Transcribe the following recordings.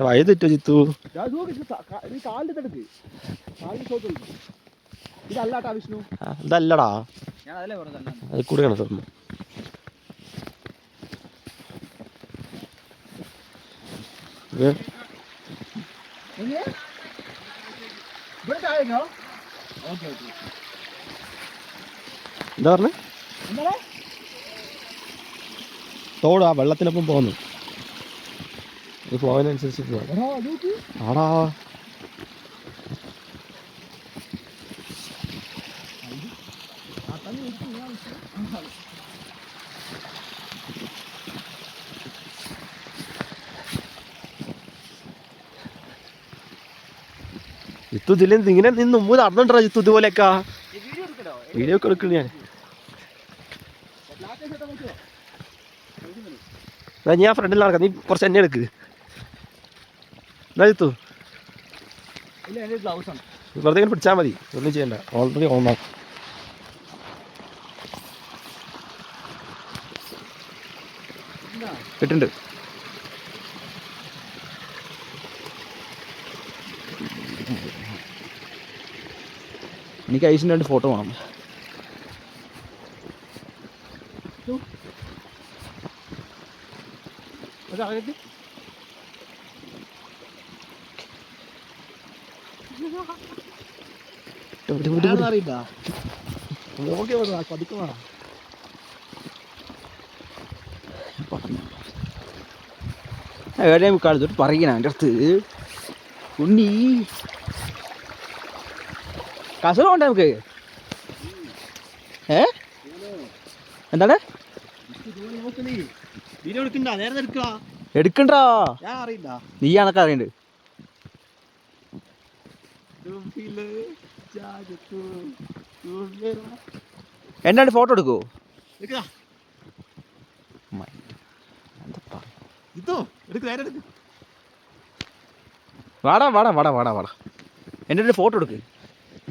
വഴി തെറ്റോ ചിത്തു? ഇതല്ലടാ, അത് കൂടെയാണ് തുറന്നു. എന്താ പറഞ്ഞേ? തോട് ആ വെള്ളത്തിനൊപ്പം പോകുന്നു. ഇത് പോകാനനുസരിച്ച് പോവാം. ആടാ ചിത്തു ഇതിൽ ഇങ്ങനെ നിന്ന് മുമ്പ് നടന്നുണ്ടോ ചിത്തു? ഇതുപോലെയൊക്കെ വീഡിയോ ഒക്കെ എടുക്കുന്നു ഞാൻ ഫ്രണ്ടിൽ നടക്കാം, നീ കുറച്ച് എന്നെ എടുക്ക്. എന്നാ ചിത്തു വെറുതെ ഇങ്ങനെ പിടിച്ചാൽ മതി, ഒന്നും ചെയ്യണ്ട. ഓൾറെഡി ഓണാക്കും. കിട്ടുന്നുണ്ട്. എനിക്ക് ഐസിൻ്റെ 2 ഫോട്ടോ വേണം. അറിയില്ല, എവിടെയും കാലത്തോട്ട് പറയണ എൻ്റെ അടുത്ത് ഉണ്ണി കാസർഗോഡ് നമുക്ക്. എന്താണ് എടുക്കണ്ടാ? നീ കണക്ക് അറിയണ്ട്. എന്നാണ്ട് ഫോട്ടോ എടുക്കുവോ? വാടാ വാടാ വാടാ വാടാ വാടാ, എൻ്റെ ഒരു ഫോട്ടോ എടുക്ക്.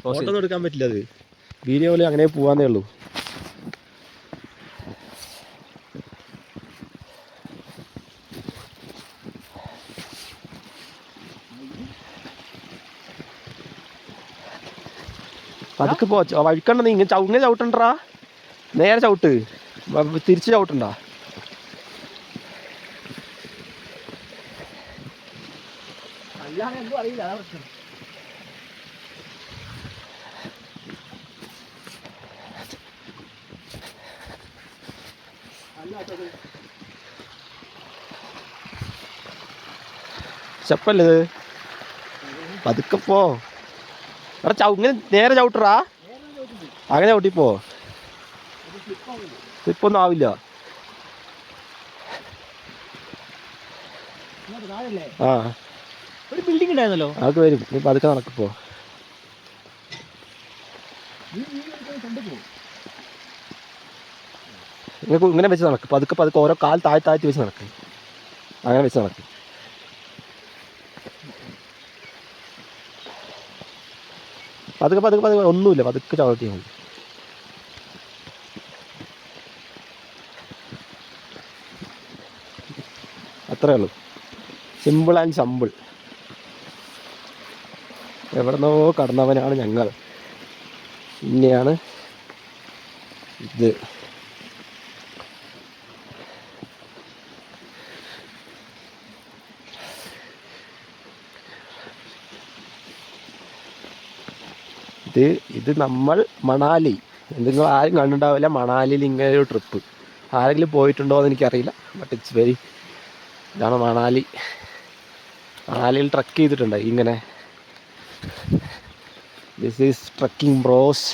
ഫോട്ടോ ഒന്നും എടുക്കാൻ പറ്റില്ല, അത് വീഡിയോ പോലെ അങ്ങനെ പോവാന്നേ ഉള്ളൂ. പതുക്കെ പോ, വഴിക്കണ്ട. നീ ഇങ്ങനെ ചവിട്ടണ്ടാ, നേരെ ചവിട്ട്, തിരിച്ച് ചവിട്ടണ്ട. സ്റ്റെപ്പല്ലേ ഇത്? പതുക്കെ പോ. എടാ ഇങ്ങനെ നേരെ ചവിട്ടറാ, അങ്ങനെ ചവിട്ടിപ്പോ. സ്ലിപ്പൊന്നും ആവില്ല. ആ ഒരു ബിൽഡിംഗ് ഉണ്ടായിരുന്നല്ലോ, അതൊക്കെ വരും. നീ പതുക്കെ നടക്കിപ്പോ. നിങ്ങൾക്ക് ഇങ്ങനെ വെച്ച് നടക്ക്, പതുക്കെ പതുക്കെ ഓരോ കാൽ താഴ്ത്തി വെച്ച് നടക്ക്, അങ്ങനെ വെച്ച് നടക്ക്. പതുക്കെ പതുക്കെ പതുക്കെ, ഒന്നുമില്ല, പതുക്കെ ചവിട്ടിയാൽ മതി. അത്രേ ഉള്ളൂ. Simple and സമ്പിൾ. എവിടെന്നോ കടന്നവനാണ് ഞങ്ങൾ. പിന്നെയാണ് ഇത്. ഇത് നമ്മൾ മണാലി, നിങ്ങൾ ആരും കണ്ടിട്ടുണ്ടാവില്ല മണാലിയിൽ ഇങ്ങനെ ഒരു ട്രിപ്പ്. ആരെങ്കിലും പോയിട്ടുണ്ടോ എന്ന് എനിക്കറിയില്ല, ബട്ട് ഇറ്റ്സ് വെരി. ഇതാണ് മണാലി. മണാലിയിൽ ട്രക്ക് ചെയ്തിട്ടുണ്ട് ഇങ്ങനെ. This is trekking bros.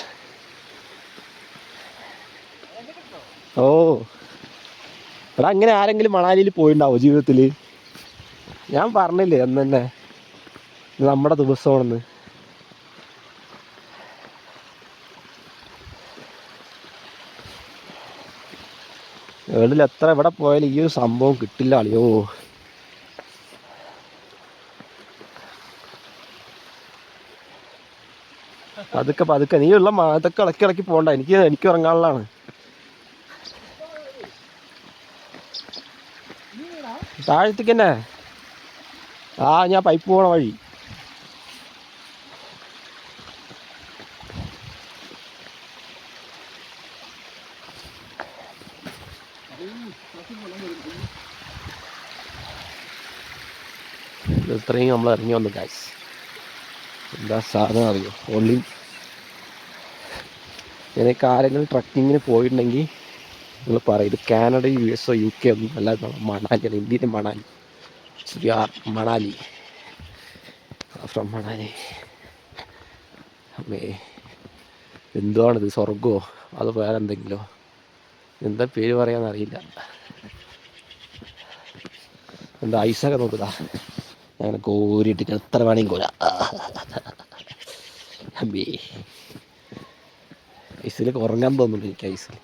ഓ എടാ, അങ്ങനെ ആരെങ്കിലും മണാലിയിൽ പോയിട്ടുണ്ടാവോ ജീവിതത്തിൽ? ഞാൻ പറഞ്ഞില്ലേ അന്ന് തന്നെ ഇത് നമ്മുടെ ദിവസമാണെന്ന്. വേൾഡിൽ എത്ര എവിടെ പോയാലും ഈ ഒരു സംഭവം കിട്ടില്ല അളിയോ. പതുക്കെ പതുക്കെ, നീ ഉള്ള ഇതൊക്കെ ഇളക്കി പോകണ്ട. എനിക്ക് ഇറങ്ങാനുള്ളതാണ്. താഴത്തേക്ക് തന്നെ ആ ഞാൻ പൈപ്പ് പോണ വഴി. ഇത്രയും നമ്മൾ ഇറങ്ങി വന്നു ഗൈസ്. എന്താ സാധനം അറിയോ? ഓൺലി ഞാനൊക്കെ ആരെങ്കിലും ട്രക്കിങ്ങിന് പോയിട്ടുണ്ടെങ്കിൽ നിങ്ങൾ പറയും ഇത് കാനഡ, US, UK ഒന്നും അല്ലാതെ മണാലിയാണ്, ഇന്ത്യയിലെ മണാലി. മണാലി ഫ്രം മണാലി. അമ്മേ എന്തുവാണിത്? സ്വർഗമോ അത് വേറെ എന്തെങ്കിലോ? എന്താ പേര് പറയാന്നറിയില്ല. എന്താ ഐസൊക്കെ നോക്കുക. അങ്ങനെ കോരിയിട്ട് എത്ര വേണമെങ്കിൽ കോരാ. അമ്മേ ഐസിലൊക്കെ ഉറങ്ങാൻ തോന്നുന്നുണ്ട് എനിക്ക്. ഐസിൽ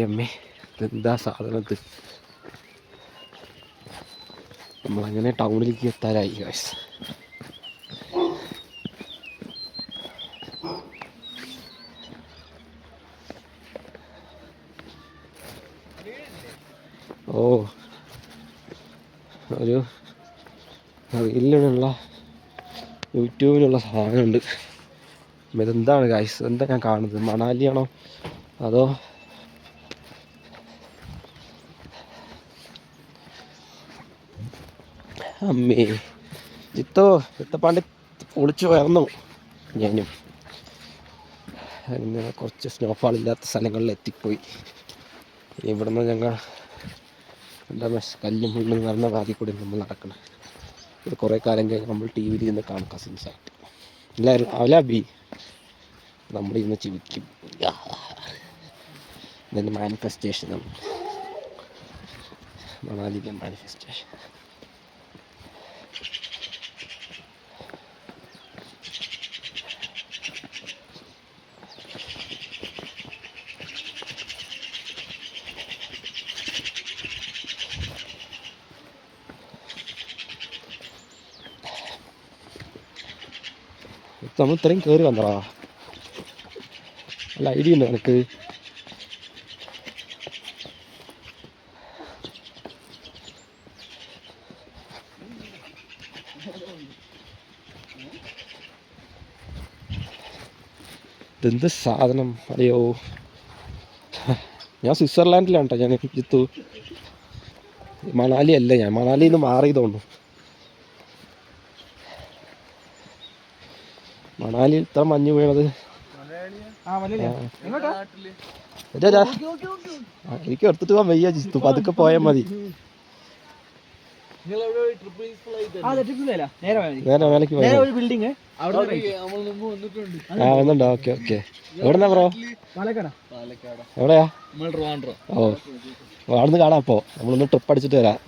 അമ്മേ ഇതെന്താ സാധനത്ത്. നമ്മളങ്ങനെ ടൗണിലേക്ക് എത്താറായി ഗൈസ്. ഓ ഒരു റീലിലുള്ള യൂട്യൂബിലുള്ള സാധനമുണ്ട്. ഇതെന്താണ് ഗൈസ്? എന്താ ഞാൻ കാണുന്നത്? മണാലിയാണോ അതോ അമ്മേ ചിത്തപ്പാണ്ടി ഒളിച്ചു പോയർന്നു ഞാനും. അങ്ങനെ കുറച്ച് സ്നോഫാൾ ഇല്ലാത്ത സ്ഥലങ്ങളിൽ എത്തിപ്പോയി. ഇവിടുന്ന് ഞങ്ങൾ എന്താ കല്ലും മുള്ളും നിറഞ്ഞ വാതിൽ കൂടി നമ്മൾ നടക്കണം. ഇത് കുറേ കാലം കഴിഞ്ഞ് നമ്മൾ TV യിൽ ഇരുന്ന് കാണും കസിൻസായിട്ട് എല്ലാവരും. അവലാബി നമ്മളിരുന്ന് ചിരിക്കും. ഇതിൻ്റെ മാനിഫെസ്റ്റേഷനാണ് മണാലിയിലെ മാനിഫെസ്റ്റേഷൻ. നമ്മൾ ഇത്രയും കയറി വന്നടാ. നല്ല ഐഡിയ ഉണ്ടോ എനിക്ക്? ഇതെന്ത് സാധനം അറിയോ? ഞാൻ സ്വിറ്റ്സർലാൻഡിലാണ് കേട്ടോ. ഞാൻ ജിത്തു മണാലി അല്ല, ഞാൻ മണാലിയിൽ നിന്ന് മാറിയതുകൊണ്ട്. മണാലിയിൽ ഇത്ര മഞ്ഞ് വീണത് എനിക്ക് എടുത്തിട്ട് പോകാൻ വയ്യ ജിത്തു. പതുക്കെ പോയാൽ മതി. നേരെ മേലേക്ക് പോയാൽ വന്നുണ്ടോ? Okay okay. എവിടെന്നാ ബ്രോ? എവിടെയാ? ഓ അവിടുന്ന് കാണാം. അപ്പോ നമ്മളൊന്ന് ട്രിപ്പ് അടിച്ചിട്ട് വരാം.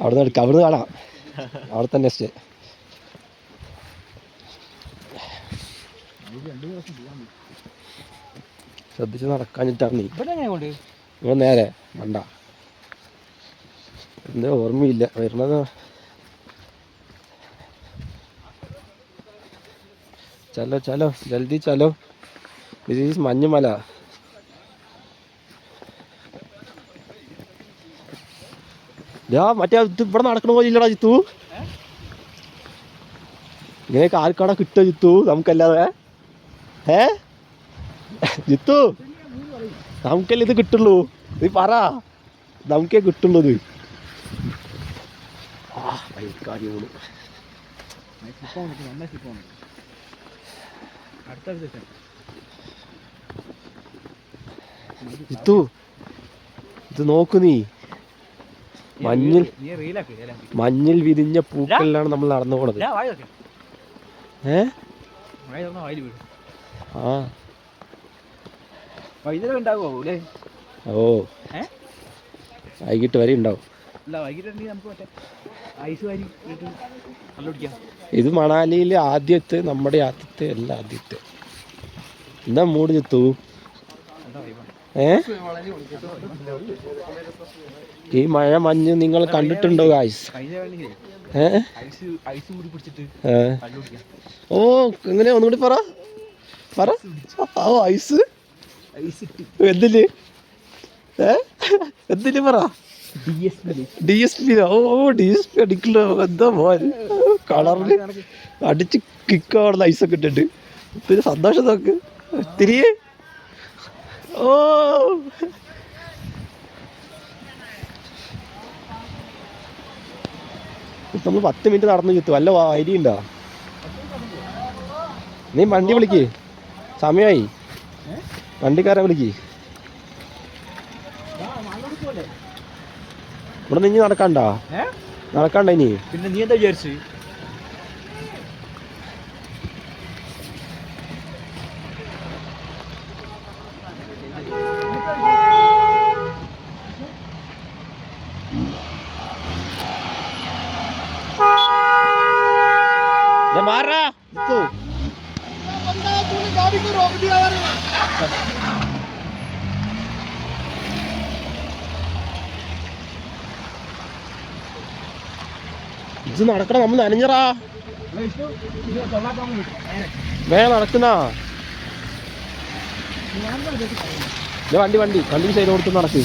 അവിടുന്ന് എടുക്കാം, അവിടുന്ന് കാണാം. അവിടെ തന്നെ സ്റ്റേ. ശ്രദ്ധിച്ച് നടക്കാഞ്ഞിട്ടാണ് നീ. നിങ്ങൾ നേരെ മണ്ട. എന്താ ഓർമ്മയില്ല വരുന്നത്. ചലോ ചലോ ജൽദി ചലോ. ദിസ് ഈസ് മഞ്ഞുമല. മറ്റേ ഇവിടെ നടക്കണ പോലെ ഇല്ലടാ ജിത്തു. ഇങ്ങനെയൊക്കെ ആർക്കാടാ കിട്ടുക ജിത്തു? നമുക്കല്ലാതെ ജിത്തു നമുക്കല്ലേ ഇത് കിട്ടുള്ളൂ. നീ പറ, നമുക്കേ കിട്ടുള്ളൂ ഇത്. ജിത്തു ഇത് നോക്കു നീ. മഞ്ഞിൽ വിരിഞ്ഞ പൂക്കളിലാണ് നമ്മൾ നടന്നു പോണത്. ഓ വൈകിട്ട് വരെ ഉണ്ടാവും. ഇത് മണാലിയിലെ ആദ്യത്തെ, നമ്മുടെ ആദ്യത്തെ അല്ല ആദ്യത്തെ. എന്താ മൂട് ജിത്തു? ഈ മഴ മഞ്ഞ് നിങ്ങൾ കണ്ടിട്ടുണ്ടോ ഗായ്സ്? ഐസ് കൂടി പിടിച്ചിട്ട് ഓ എങ്ങനെയാ ഒന്നുകൂടി പറ പറ. ഓ ഐസ് എന്തില് എന്തില് പറ. DSP ഓ DSP അടിക്കലോ എന്താ മോൻ കളറില് അടിച്ച് കിക്കാവുന്ന ഐസൊക്കെ ഇട്ടിട്ട് പിന്നെ സന്തോഷം നോക്ക് തിരികെ. ഓ നമ്മൾ 10 മിനിറ്റ് നടന്നു ചുറ്റും വല്ല അരിയുണ്ടോ? നീ വണ്ടി വിളിക്ക്, സമയമായി. വണ്ടിക്കാരെ വിളിക്ക്. ഇവിടെ നിന്ന് നടക്കണ്ട ഇനി. പിന്നെ നീ എന്താ വിചാരിച്ചു? മാറാ ഇത് നടക്കണം. നമ്മൾ നനഞ്ഞറാ വേഗം നടക്കുന്നാ. വണ്ടി സൈഡ് കൊടുത്ത് നടക്ക്.